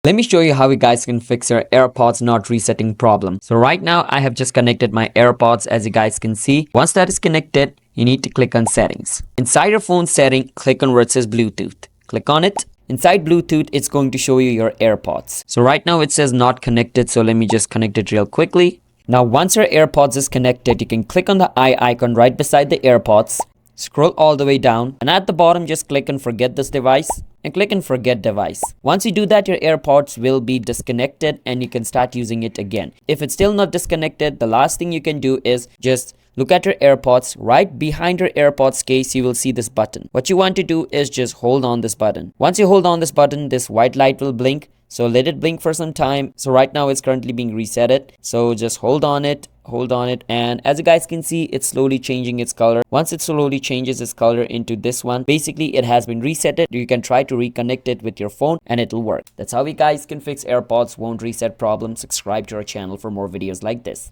Let me show you how you guys can fix your AirPods not resetting problem. So right now I have just connected my AirPods, as you guys can see. Once that is connected, you need to click on settings. Inside your phone setting, click on where it says Bluetooth. Click on it. Inside Bluetooth, it's going to show you your AirPods. So right now it says not connected. So let me just connect it real quickly. Now once your AirPods is connected, you can click on the eye icon right beside the AirPods. Scroll all the way down, and at the bottom just click on forget this device and click on forget device. Once you do that, your AirPods will be disconnected and you can start using it again. If it's still not disconnected, the last thing you can do is just look at your AirPods. Right behind your AirPods case, you will see this button. What you want to do is just hold on this button. Once you hold on this button, this white light will blink. So let it blink for some time. So right now it's currently being resetted. So just hold on it, and as you guys can see, it's slowly changing its color. Once it slowly changes its color into this one, basically it has been resetted. You can try to reconnect it with your phone and it'll work. That's how you guys can fix AirPods won't reset problem. Subscribe to our channel for more videos like this.